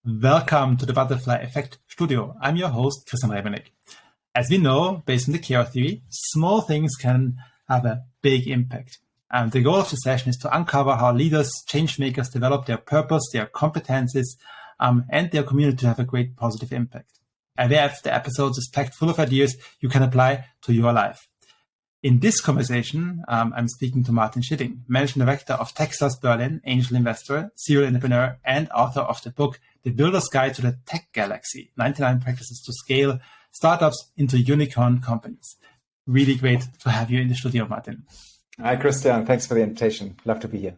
Welcome to the Butterfly Effect Studio. I'm your host, Christian Rebenek. As we know, based on the chaos theory, small things can have a big impact. And the goal of the session is to uncover how leaders, change makers develop their purpose, their competencies, and their community to have a great positive impact. IWF, the episodes is packed full of ideas you can apply to your life. In this conversation, I'm speaking to Martin Schilling, Managing Director of Techstars Berlin, angel investor, serial entrepreneur, and author of the book, The Builder's Guide to the Tech Galaxy, 99 Practices to Scale Startups into Unicorn Companies. Really great to have you in the studio, Martin. Hi, Christian. Thanks for the invitation. Love to be here.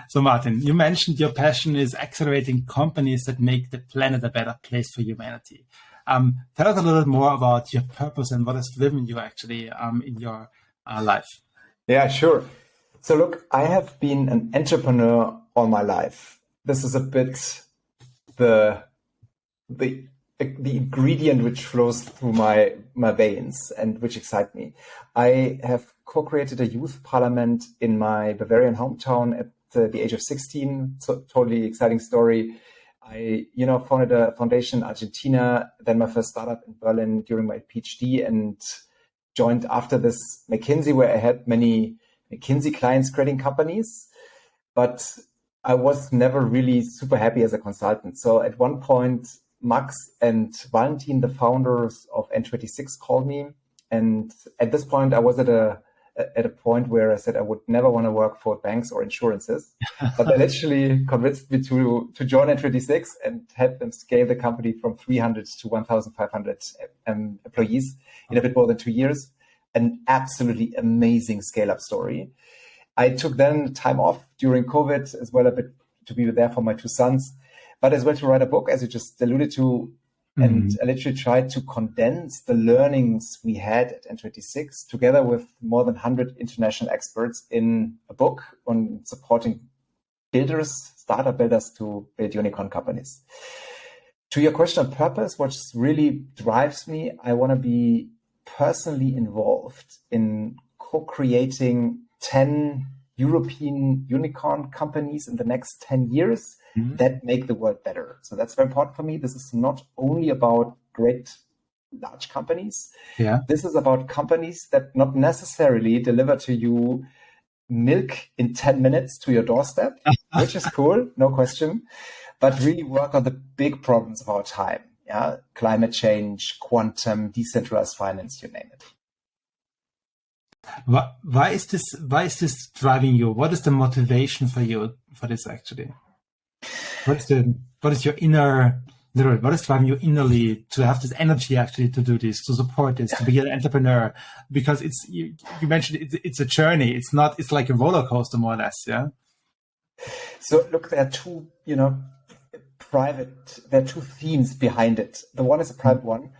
So, Martin, you mentioned your passion is accelerating companies that make the planet a better place for humanity. Tell us a little bit more about your purpose and what has driven you actually in your life. Yeah, sure. So look, I have been an entrepreneur all my life. This is a bit the ingredient which flows through my veins and which excite me. I have co-created a youth parliament in my Bavarian hometown at the age of 16. So totally exciting story. I, founded a foundation in Argentina, then my first startup in Berlin during my PhD, and joined after this McKinsey, where I had many McKinsey clients creating companies, but I was never really super happy as a consultant. So at one point, Max and Valentin, the founders of N26, called me. And at this point, I was at a point where I said I would never want to work for banks or insurances. But they literally convinced me to join N26 and help them scale the company from 300 to 1,500 employees in a bit more than 2 years. An absolutely amazing scale-up story. I took then time off during COVID as well, a bit to be there for my two sons, but as well to write a book, as you just alluded to. And I literally tried to condense the learnings we had at N26 together with more than 100 international experts in a book on supporting startup builders to build unicorn companies. To your question on purpose, what really drives me, I want to be personally involved in co-creating 10 European unicorn companies in the next 10 years that make the world better. So that's very important for me. This is not only about great large companies. Yeah. This is about companies that not necessarily deliver to you milk in 10 minutes to your doorstep, which is cool, no question, but really work on the big problems of our time. Yeah, climate change, quantum, decentralized finance, you name it. Why is this driving you? What is the motivation for you for this actually? What is your inner, literally, what is driving you innerly to have this energy actually to do this, to support this, to be an entrepreneur? Because you mentioned it's a journey. It's like a roller coaster more or less. Yeah. So look, there are two, there are two themes behind it. The one is a private one.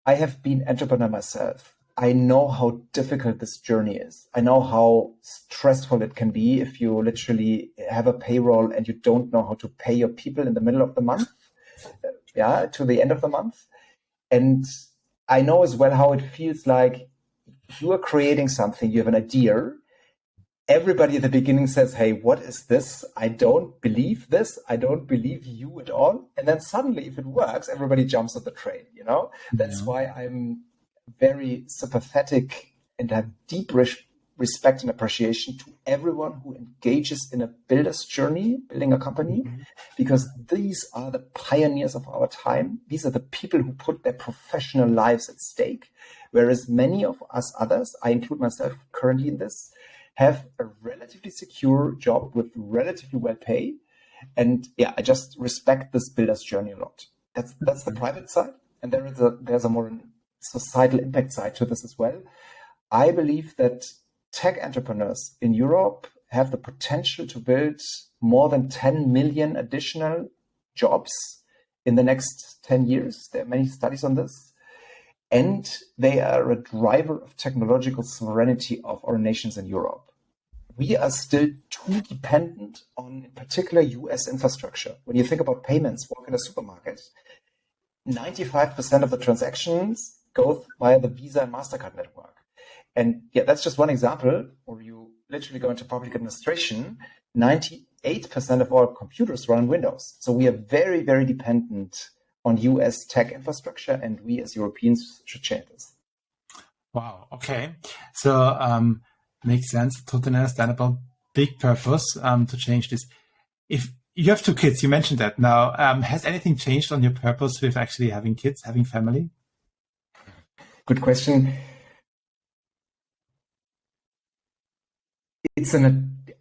I have been entrepreneur myself. I know how difficult this journey is. I know how stressful it can be if you literally have a payroll and you don't know how to pay your people in the middle of the month, to the end of the month. And I know as well how it feels like you are creating something, you have an idea. Everybody at the beginning says, hey, what is this? I don't believe this. I don't believe you at all. And then suddenly, if it works, everybody jumps on the train, That's why I'm very sympathetic and have deep respect and appreciation to everyone who engages in a builder's journey, building a company, because these are the pioneers of our time. These are the people who put their professional lives at stake, whereas many of us others, I include myself currently in this, have a relatively secure job with relatively well pay. And I just respect this builder's journey a lot. That's the private side. And there's a more societal impact side to this as well. I believe that tech entrepreneurs in Europe have the potential to build more than 10 million additional jobs in the next 10 years. There are many studies on this. And they are a driver of technological sovereignty of our nations in Europe. We are still too dependent on, in particular, US infrastructure. When you think about payments, walk in a supermarket, 95% of the transactions go via the Visa and MasterCard network. And that's just one example. Or you literally go into public administration, 90 98% of all computers run on Windows. So we are very, very dependent on US tech infrastructure, and we as Europeans should change this. Wow. Okay. So makes sense. Totally understandable. Big purpose to change this. If you have 2 kids, you mentioned that. Now, has anything changed on your purpose with actually having kids, having family? Good question.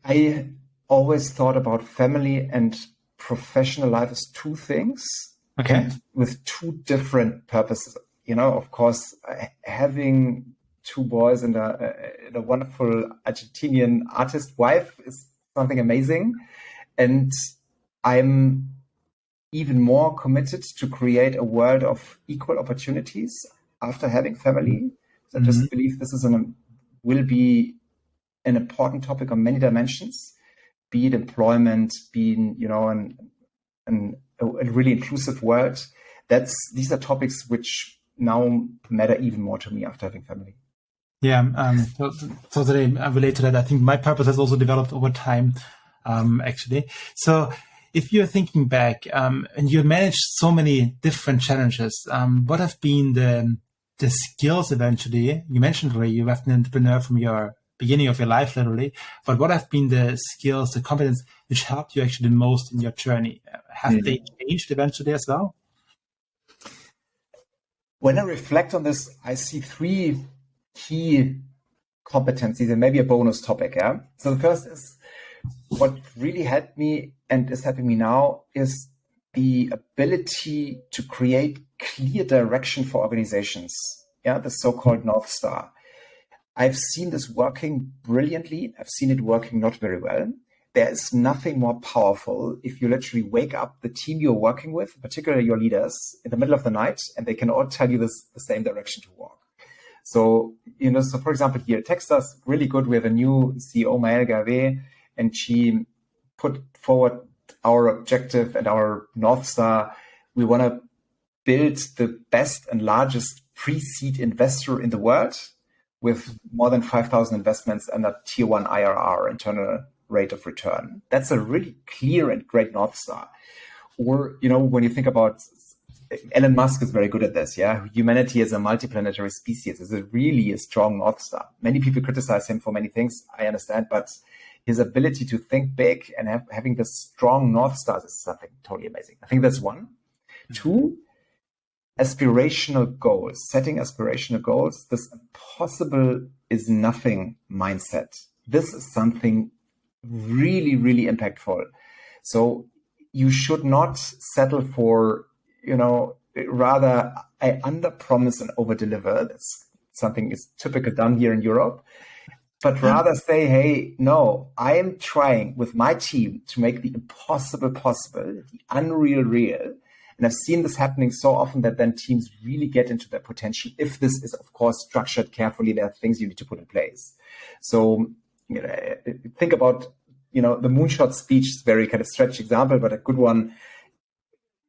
I always thought about family and professional life as 2 things, Okay. with 2 different purposes. Of course, having 2 boys and a wonderful Argentinian artist wife is something amazing. And I'm even more committed to create a world of equal opportunities after having family. I just believe this will be an important topic on many dimensions, be it employment, being, a really inclusive world. These are topics which now matter even more to me after having family. Yeah, totally relate to that. I think my purpose has also developed over time, actually. So if you're thinking back, and you managed so many different challenges, what have been the skills eventually? You mentioned, Ray, you have an entrepreneur from your beginning of your life, literally, but what have been the skills, the competence which helped you actually the most in your journey? Have they changed eventually as well? When I reflect on this, I see 3 key competencies and maybe a bonus topic. Yeah. So the first is what really helped me and is helping me now is the ability to create clear direction for organizations. Yeah, the so-called North Star. I've seen this working brilliantly. I've seen it working not very well. There is nothing more powerful if you literally wake up the team you're working with, particularly your leaders, in the middle of the night, and they can all tell you the same direction to walk. So, so for example, here at Techstars, really good. We have a new CEO, Maëlle Gavé, and she put forward our objective and our North Star. We want to build the best and largest pre-seed investor in the world with more than 5,000 investments and a tier 1 IRR, internal rate of return. That's a really clear and great North Star. Or, when you think about Elon Musk is very good at this. Yeah. Humanity as a multiplanetary species is really a strong North Star. Many people criticize him for many things. I understand, but his ability to think big and having this strong North Star is something totally amazing. I think that's 1. 2, aspirational goals, setting aspirational goals. This impossible is nothing mindset. This is something really, really impactful. So you should not settle for, rather I under promise and over deliver. That's something is typically done here in Europe, but rather say, hey, no, I am trying with my team to make the impossible possible, the unreal real. And I've seen this happening so often that then teams really get into their potential. If this is, of course, structured carefully, there are things you need to put in place. So, think about, the moonshot speech is a very kind of stretched example, but a good one.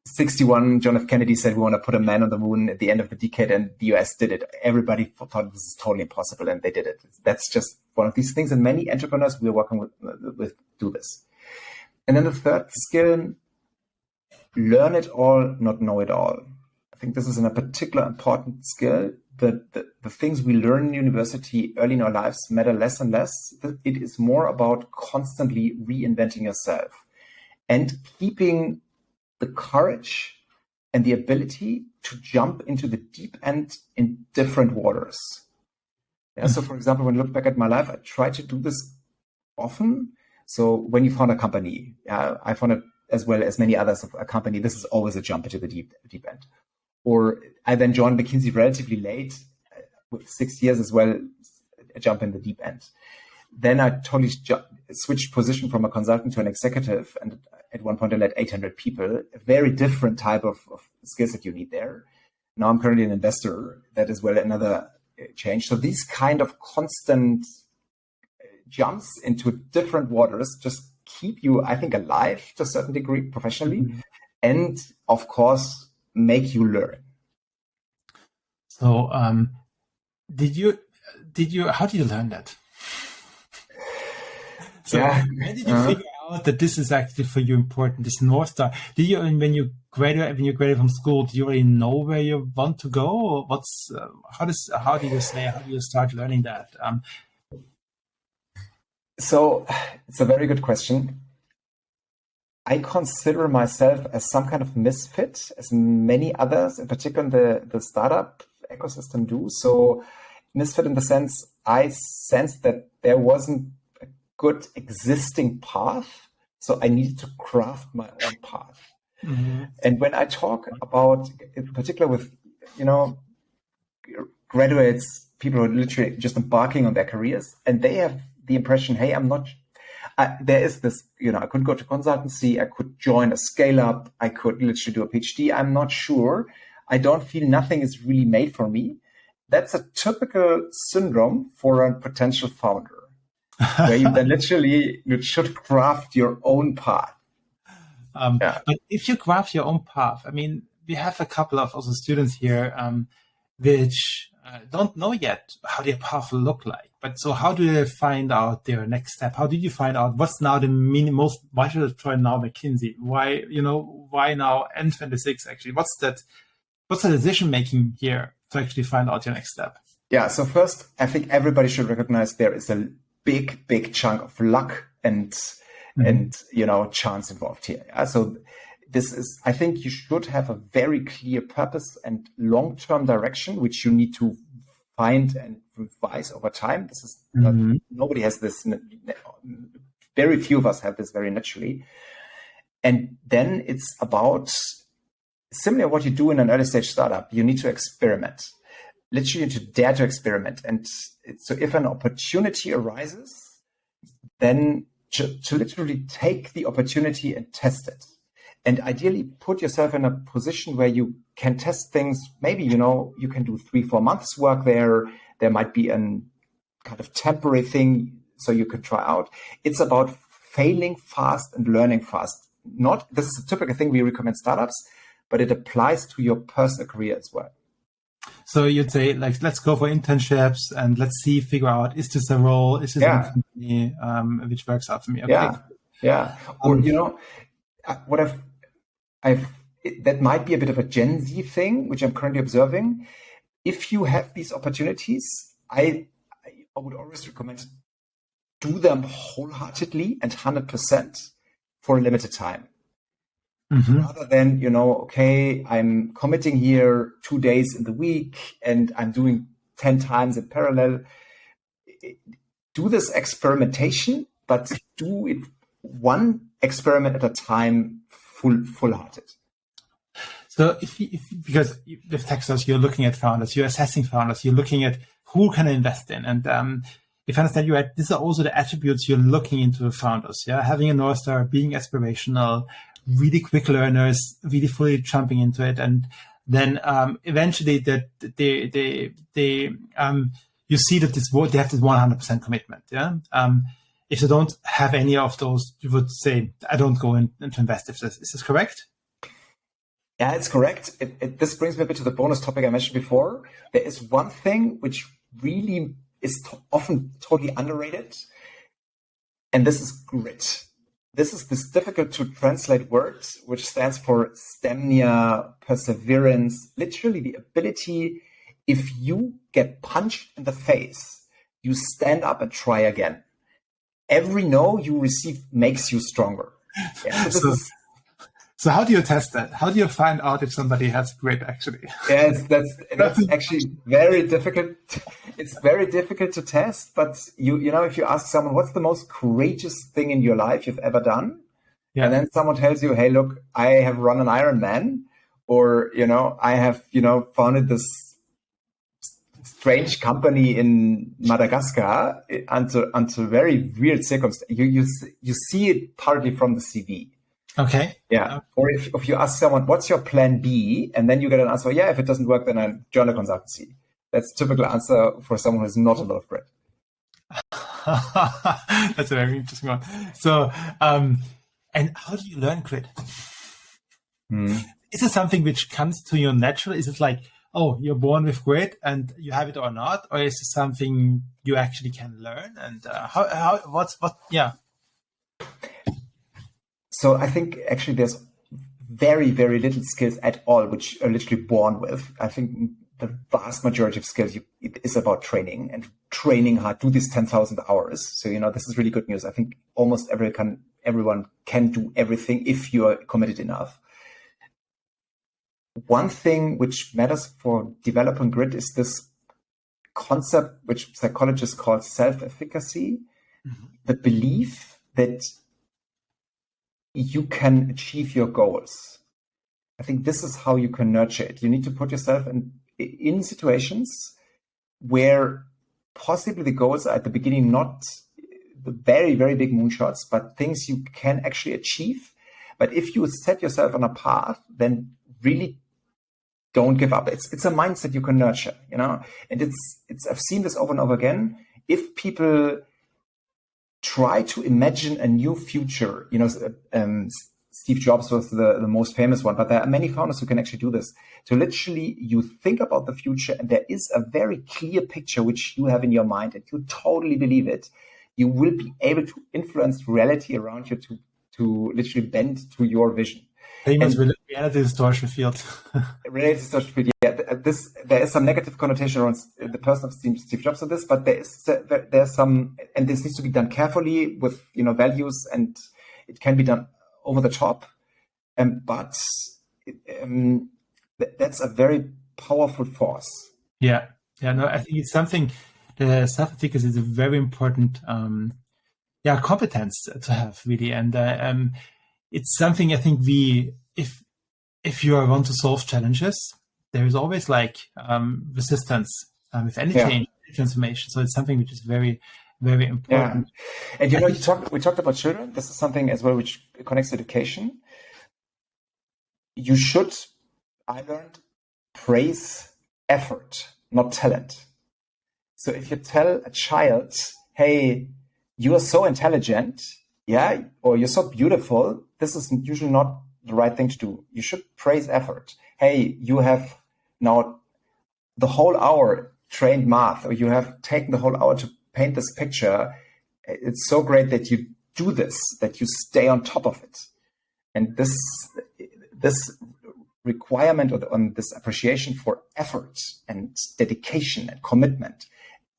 61, John F. Kennedy said, we want to put a man on the moon at the end of the decade, and the US did it. Everybody thought this is totally impossible, and they did it. That's just one of these things. And many entrepreneurs we're working with do this. And then the third skill, learn it all, not know it all. I think this is a particular important skill. The things we learn in university early in our lives matter less and less. It is more about constantly reinventing yourself and keeping the courage and the ability to jump into the deep end in different waters. Yeah, so, for example, when I look back at my life, I try to do this often. So when you found a company, I found it as well as many others of a company, this is always a jump into the deep end. Or I then joined McKinsey relatively late, with 6 years as well, a jump in the deep end. Then I totally switched position from a consultant to an executive. And at one point I led 800 people, a very different type of skills that you need there. Now I'm currently an investor. That is well another change. So these kind of constant jumps into different waters just keep you, I think, alive to a certain degree professionally, and of course make you learn. So, how did you learn that? So when did you figure out that this is actually for you important, this North Star? Did you, when you graduate from school, do you already know where you want to go? Or how do you start learning that? So it's a very good question. I consider myself as some kind of misfit, as many others, in particular in the startup ecosystem do. So misfit in the sense, I sensed that there wasn't a good existing path. So I needed to craft my own path. Mm-hmm. And when I talk about, in particular with, graduates, people who are literally just embarking on their careers, and they have the impression, hey, there is this, I could go to consultancy, I could join a scale up, I could literally do a PhD. I'm not sure. I don't feel nothing is really made for me. That's a typical syndrome for a potential founder, where you then literally you should craft your own path. But if you craft your own path, I mean, we have a couple of also students here which don't know yet how their path will look like. But so how do they find out their next step? How did you find out what's now the most, why should I try now McKinsey? Why now N26 actually? What's the decision making here to actually find out your next step? Yeah. So first, I think everybody should recognize there is a big chunk of luck and chance involved here. Yeah? So I think you should have a very clear purpose and long-term direction, which you need to find and revise over time. This is nobody has this. Very few of us have this very naturally. And then it's about similar to what you do in an early stage startup. You need to experiment. Literally to dare to experiment. And so if an opportunity arises, then to literally take the opportunity and test it. And ideally put yourself in a position where you can test things. Maybe, you can do 3-4 months work there. There might be an kind of temporary thing so you can try out. It's about failing fast and learning fast. This is a typical thing we recommend startups, but it applies to your personal career as well. So you'd say, like, let's go for internships and let's figure out, is this a role? Is this a company which works out for me? Okay. Yeah. Or, what that might be a bit of a Gen Z thing, which I'm currently observing. If you have these opportunities, I would always recommend do them wholeheartedly and 100% for a limited time. Mm-hmm. Rather than, okay, I'm committing here 2 days in the week and I'm doing 10 times in parallel. Do this experimentation, but do it one experiment at a time, full-hearted. So because with Techstars, you're looking at founders, you're assessing founders, you're looking at who can I invest in. And if I understand you right, these are also the attributes you're looking into the founders. Yeah, having a North Star, being aspirational, really quick learners, really fully jumping into it, and then eventually that you see that they have this 100% commitment. Yeah. If they don't have any of those, you would say, I don't go in to invest. Is this correct? Yeah, it's correct. This brings me a bit to the bonus topic I mentioned before. There is one thing which really is often totally underrated, and this is grit. This is this difficult to translate word, which stands for stamina, perseverance, literally the ability, if you get punched in the face, you stand up and try again. Every no you receive makes you stronger. Yeah, so how do you test that? How do you find out if somebody has grit, actually? Yes, that's actually very difficult. It's very difficult to test, but if you ask someone, what's the most courageous thing in your life you've ever done? Yeah. And then someone tells you, hey, look, I have run an Ironman, or, I have, founded this strange company in Madagascar until very weird circumstances. You see it partly from the CV. Okay. Yeah. Or if you ask someone, what's your plan B? And then you get an answer, yeah, if it doesn't work, then I join a consultancy. That's a typical answer for someone who has not a lot of grit. That's a very interesting one. So, and how do you learn grit? Is it something which comes to you naturally? Is it like, oh, you're born with grit and you have it or not? Or is it something you actually can learn? And yeah. So I think actually there's very, very little skills at all, which are literally born with. I think the vast majority of skills it is about training and training hard, do this 10,000 hours. So, this is really good news. I think almost everyone can do everything if you are committed enough. One thing which matters for developing grit is this concept, which psychologists call self-efficacy, the belief that you can achieve your goals. I think this is how you can nurture it. You need to put yourself in situations where possibly the goals are at the beginning not the very, very big moonshots, but things you can actually achieve. But if you set yourself on a path, then really don't give up. It's a mindset you can nurture, and it's I've seen this over and over again. If people try to imagine a new future, Steve Jobs was the most famous one, but there are many founders who can actually do this. So literally you think about the future and there is a very clear picture which you have in your mind and you totally believe it. You will be able to influence reality around you to literally bend to your vision. Famous reality distortion field. Reality distortion field, yeah. There is some negative connotation around the person of Steve Jobs of this, but there's some, and this needs to be done carefully with values, and it can be done over the top, but that's a very powerful force. Yeah. No, I think it's something. The self-efficacy is a very important, competence to have, really, and it's something I think if you want to solve challenges, there is always resistance with any change, transformation. So it's something which is very, very important. Yeah. And we talked about children. This is something as well which connects to education. You should, I learned, praise effort, not talent. So if you tell a child, hey, you are so intelligent, or you're so beautiful, this is usually not the right thing to do. You should praise effort. Hey, you have now the whole hour trained math, or you have taken the whole hour to paint this picture. It's so great that you do this, that you stay on top of it. And this requirement on this appreciation for effort and dedication and commitment.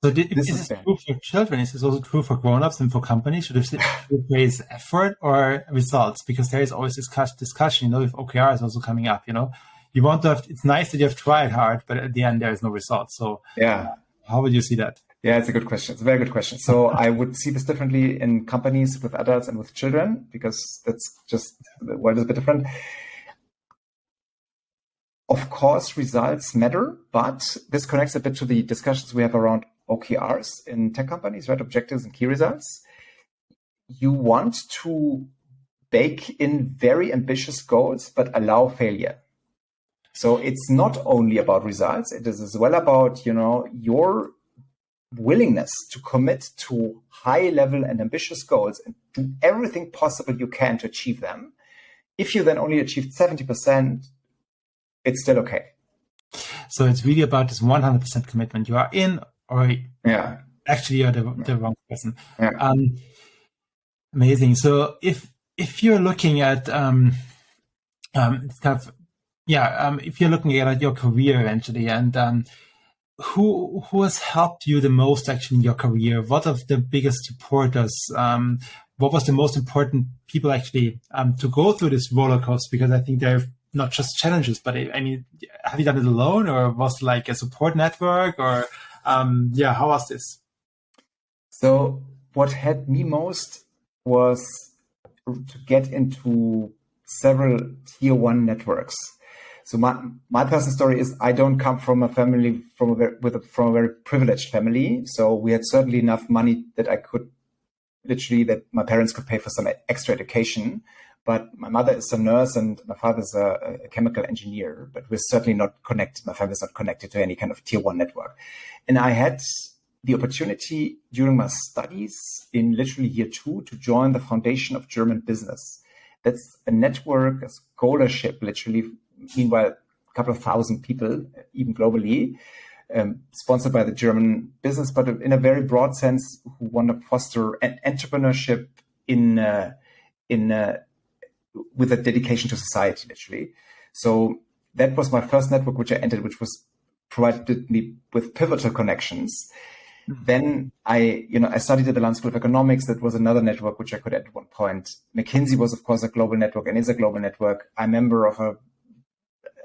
So this is true for children. Is this also true for grown-ups and for companies? Should they praise effort or results? Because there is always discussion, with OKRs also coming up, You want to have, it's nice that you have tried hard, but at the end there is no result. So how would you see that? Yeah, it's a good question. It's a very good question. So I would see this differently in companies with adults and with children, because that's just, the world is a bit different. Of course, results matter, but this connects a bit to the discussions we have around OKRs in tech companies, right? Objectives and key results. You want to bake in very ambitious goals, but allow failure. So it's not only about results. It is as well about, your willingness to commit to high level and ambitious goals and do everything possible you can to achieve them. If you then only achieved 70%, it's still okay. So it's really about this 100% commitment. You are in, or actually you're the wrong person. Yeah. Amazing. So if you're looking at if you're looking at your career eventually, and who has helped you the most actually in your career? What are the biggest supporters? What was the most important people actually to go through this roller coaster? Because I think they're not just challenges, but have you done it alone, or was it a support network, or how was this? So what helped me most was to get into several tier 1 networks. So my personal story is I don't come from a family from a very privileged family. So we had certainly enough money that that my parents could pay for some extra education. But my mother is a nurse and my father is a chemical engineer, but we're certainly not connected. My family is not connected to any kind of tier 1 network. And I had the opportunity during my studies in literally year 2 to join the Foundation of German Business. That's a network, a scholarship, literally, meanwhile, a couple of thousand people, even globally, sponsored by the German business, but in a very broad sense, who want to foster an entrepreneurship in with a dedication to society, literally. So that was my first network which I entered, which was provided me with pivotal connections. Then I studied at the London School of Economics. That was another network which I could at one point. McKinsey was, of course, a global network and is a global network. I'm a member of a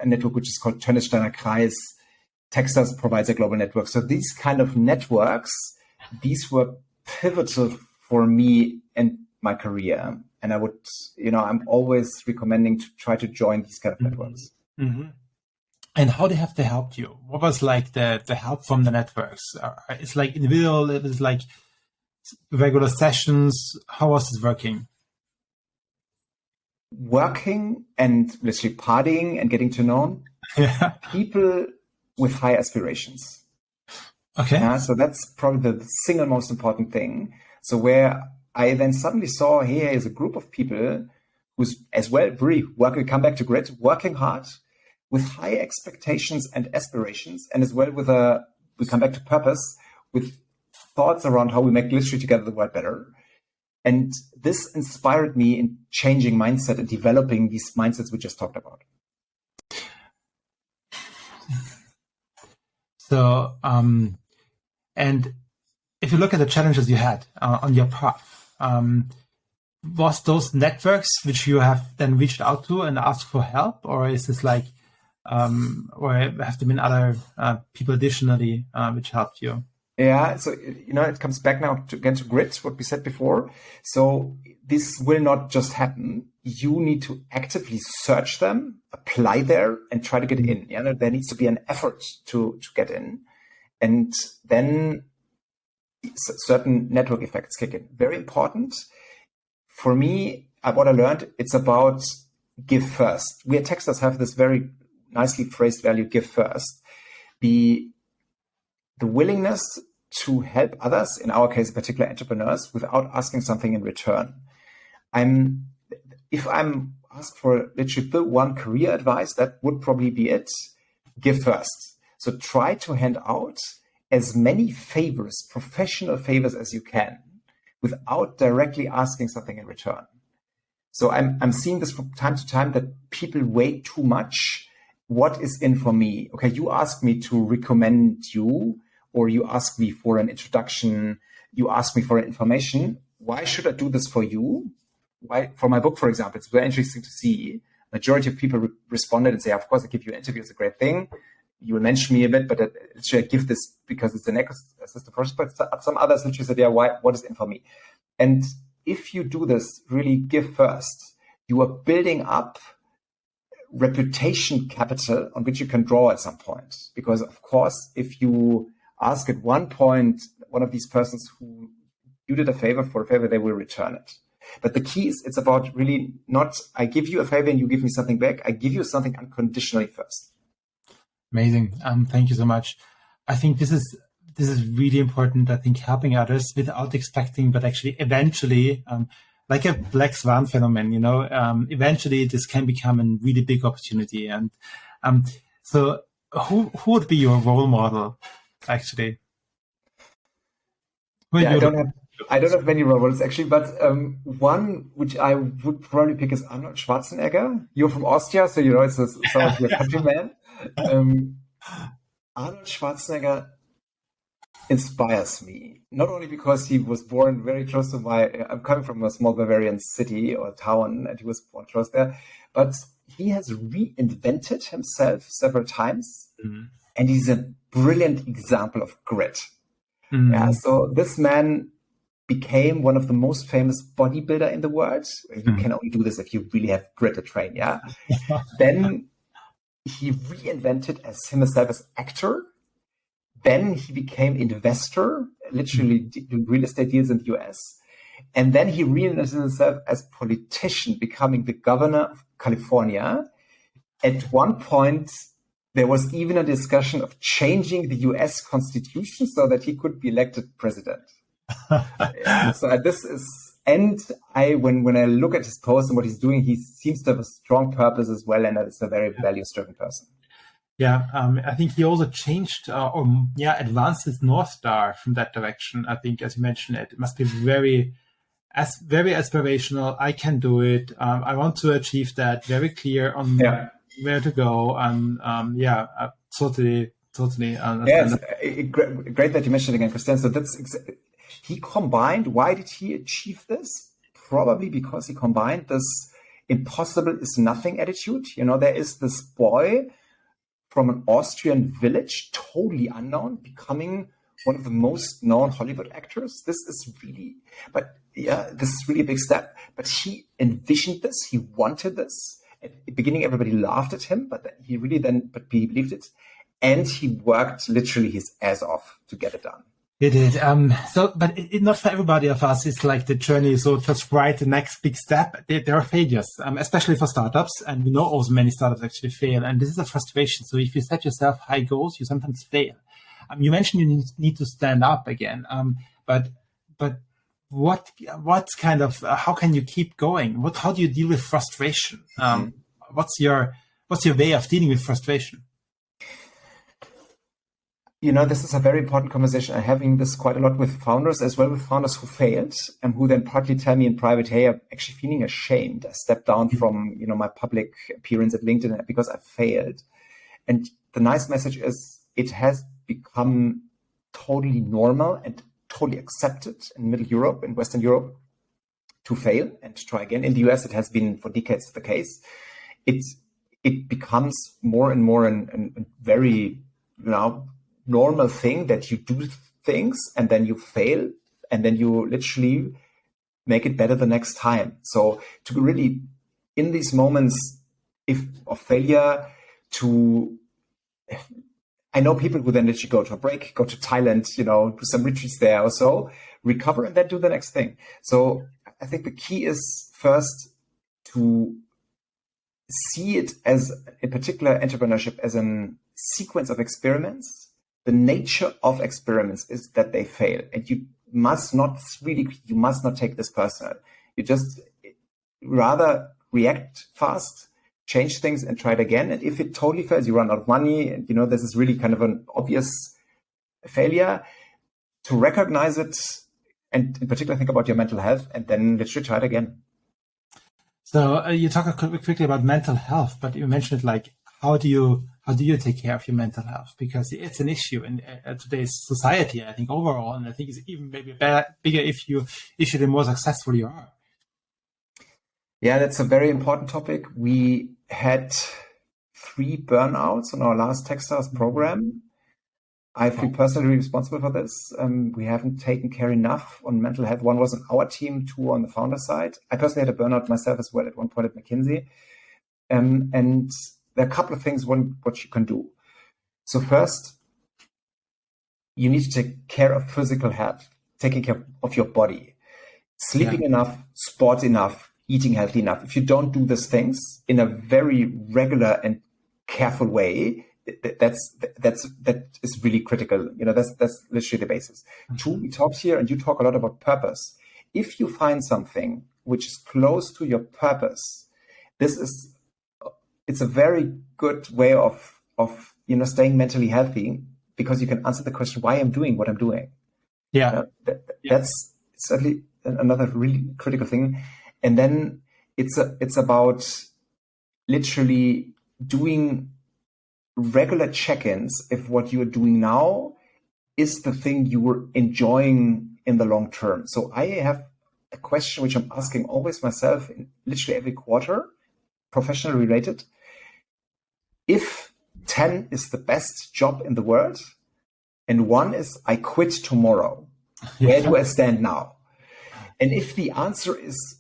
network which is called Tönnisteiner Kreis. Techstars provides a global network. So these kind of networks, these were pivotal for me and my career. And I would, I'm always recommending to try to join these kind of networks. Mm-hmm. And how have they helped you? What was like the help from the networks? It's like individual, it was like regular sessions. How was this working? Working and literally partying and getting to know people with high aspirations. Okay. So that's probably the single most important thing. So where I then suddenly saw here is a group of people who's as well really come back to grit, working hard, with high expectations and aspirations, and as well we come back to purpose, with thoughts around how we make literally together the world better. And this inspired me in changing mindset and developing these mindsets we just talked about. So, and if you look at the challenges you had on your path, was those networks which you have then reached out to and asked for help, or is this like, or have there been other people additionally which helped you? Yeah, so it comes back now again to grit, what we said before. So this will not just happen. You need to actively search them, apply there, and try to get in. Yeah, there needs to be an effort to get in, and then certain network effects kick in. Very important for me. What I learned, it's about give first. We at Techstars have this very nicely phrased value: give first. The willingness to help others, in our case, particular entrepreneurs, without asking something in return. If I'm asked for literally the one career advice, that would probably be it. Give first. So try to hand out as many favors, professional favors as you can, without directly asking something in return. So I'm seeing this from time to time that people wait too much. What is in for me? Okay, you ask me to recommend you, or you ask me for an introduction, you ask me for information. Why should I do this for you? Why, for my book, for example, it's very interesting to see majority of people responded and say, of course, I give you an interview, it's a great thing. You will mention me a bit, but should I give this because it's an ecosystem project? But some others literally said, yeah, why? What is in for me? And if you do this, really give first, you are building up reputation capital on which you can draw at some point. Because of course, if you ask at one point, one of these persons who you did a favor for a favor, they will return it. But the key is, it's about really not, I give you a favor and you give me something back. I give you something unconditionally first. Amazing. Thank you so much. I think this is really important. I think helping others without expecting, but actually eventually, like a black swan phenomenon, eventually this can become a really big opportunity. And so who would be your role model, actually? I don't have many role models, actually, but one which I would probably pick is Arnold Schwarzenegger. You're from Austria, so it's some of your countryman. Arnold Schwarzenegger inspires me, not only because he was born very close to I'm coming from a small Bavarian city or town, and he was born close there, but he has reinvented himself several times, and he's a brilliant example of grit. Yeah, so this man became one of the most famous bodybuilder in the world. You can only do this if you really have grit to train, yeah? Then he reinvented himself as actor. Then he became investor, literally doing real estate deals in the US. And then he reinvented himself as politician, becoming the governor of California. At one point, there was even a discussion of changing the US Constitution so that he could be elected president. Yeah, so this is, and when I look at his post and what he's doing, he seems to have a strong purpose as well, and it's a very values-driven person. Yeah, I think he also changed advanced his North Star from that direction. I think, as you mentioned, it must be very as very aspirational. I can do it. I want to achieve that. Very clear on where to go. And totally understand. Yes, great that you mentioned it again, Christian. So he combined. Why did he achieve this? Probably because he combined this impossible is nothing attitude. There is this boy from an Austrian village, totally unknown, becoming one of the most known Hollywood actors. This is really a big step. But he envisioned this. He wanted this. At the beginning, everybody laughed at him, but he believed it. And he worked literally his ass off to get it done. He did. But not for everybody of us. It's like the journey. So just write the next big step. There are failures, especially for startups. And we know also many startups actually fail. And this is a frustration. So if you set yourself high goals, you sometimes fail. You mentioned you need to stand up again. But what's kind of, how can you keep going? How do you deal with frustration? What's your way of dealing with frustration? This is a very important conversation. I'm having this quite a lot with founders, as well with founders who failed and who then partly tell me in private, hey, I'm actually feeling ashamed. I stepped down from, my public appearance at LinkedIn because I failed. And the nice message is it has become totally normal and totally accepted in Middle Europe and Western Europe to fail and to try again. In the US, it has been for decades the case. It becomes more and more a very, normal thing that you do things and then you fail and then you literally make it better the next time. So to really, in these moments of failure, I know people who then literally go to a break, go to Thailand, do some retreats there or so, recover and then do the next thing. So I think the key is first to see it as, in particular, entrepreneurship as a sequence of experiments. The nature of experiments is that they fail, and you must not take this personal. You just rather react fast, change things, and try it again. And if it totally fails, you run out of money, and this is really kind of an obvious failure. To recognize it, and in particular think about your mental health, and then literally try it again. So you talk quickly about mental health, but you mentioned it like how do you take care of your mental health? Because it's an issue in today's society, I think, overall. And I think it's even maybe bigger if the more successful you are. Yeah, that's a very important topic. We had 3 burnouts on our last Techstars program. I feel personally responsible for this. We haven't taken care enough on mental health. 1 was on our team, 2 on the founder side. I personally had a burnout myself as well at one point at McKinsey. And there are a couple of things what you can do. So first, you need to take care of physical health, taking care of your body, sleeping enough, sport enough, eating healthy enough. If you don't do these things in a very regular and careful way, that is really critical. That's literally the basis. Mm-hmm. 2, we talked here, and you talk a lot about purpose. If you find something which is close to your purpose, it's a very good way of staying mentally healthy, because you can answer the question why I'm doing what I'm doing. That's certainly another really critical thing. And then it's about literally doing regular check-ins if what you're doing now is the thing you were enjoying in the long term. So I have a question which I'm asking always myself in literally every quarter, professionally related. If 10 is the best job in the world and 1 is I quit tomorrow, where do I stand now? And if the answer is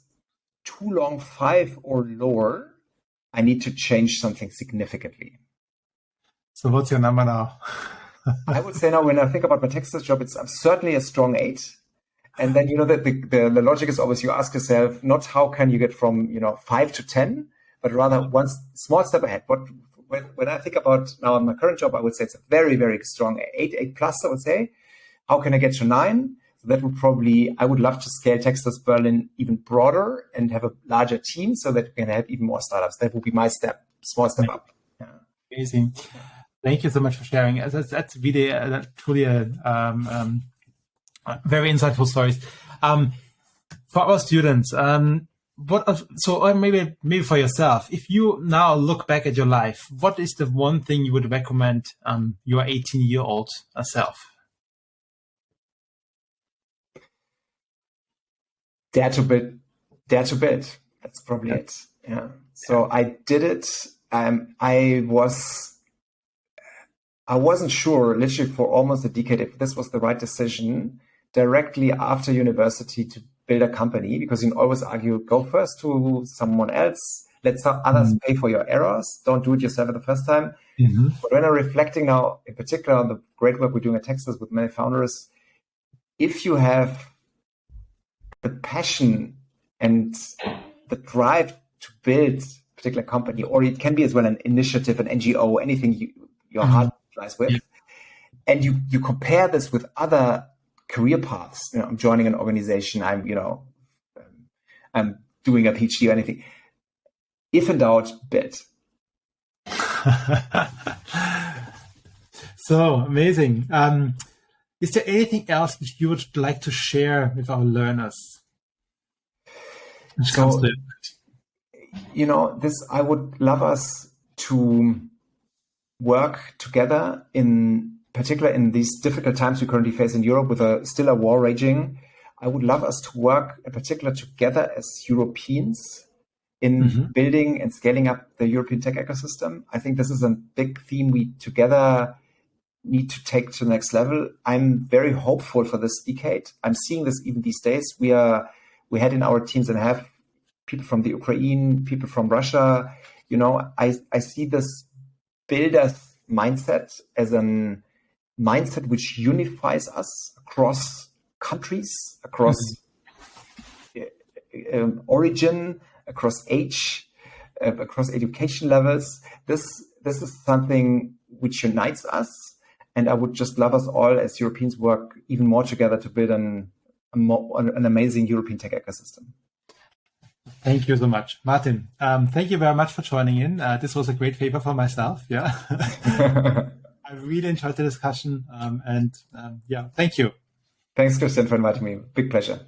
too long 5 or lower, I need to change something significantly. So what's your number now? I would say now, when I think about my Techstars job, I'm certainly a strong 8. And then, the logic is always, you ask yourself, not how can you get from, 5 to 10, but rather one small step ahead. When I think about now my current job, I would say it's a very, very strong 8 plus, I would say. How can I get to 9? So that would I would love to scale Techstars Berlin even broader and have a larger team so that we can have even more startups. That would be my small step up. Yeah. Amazing. Thank you so much for sharing. That's really truly very insightful stories. For our students, maybe for yourself, if you now look back at your life, what is the one thing you would recommend your 18-year-old self? Dare to build. That's probably it. Yeah. So I did it. I wasn't sure, literally for almost a decade, if this was the right decision directly after university to build a company, because you can always argue, go first to someone else, let some others pay for your errors, don't do it yourself at the first time. But when I'm reflecting now, in particular on the great work we're doing at Techstars with many founders, if you have the passion and the drive to build a particular company, or it can be as well an initiative, an NGO, anything your heart lies with, and you compare this with other career paths. I'm joining an organization. I'm doing a PhD or anything. If in doubt, build. So amazing. Is there anything else which you would like to share with our learners? I would love us to work together, in particular in these difficult times we currently face in Europe with still a war raging. I would love us to work in particular together as Europeans in building and scaling up the European tech ecosystem. I think this is a big theme we together need to take to the next level. I'm very hopeful for this decade. I'm seeing this even these days. We had in our teams and have people from the Ukraine, people from Russia. I see this builder's mindset as a mindset which unifies us across countries, across origin, across age, across education levels. This is something which unites us, and I would just love us all as Europeans work even more together to build an amazing European tech ecosystem. Thank you so much, Martin. Thank you very much for joining in. This was a great favor for myself. Yeah, I really enjoyed the discussion, thank you. Thanks, Christian, for inviting me. Big pleasure.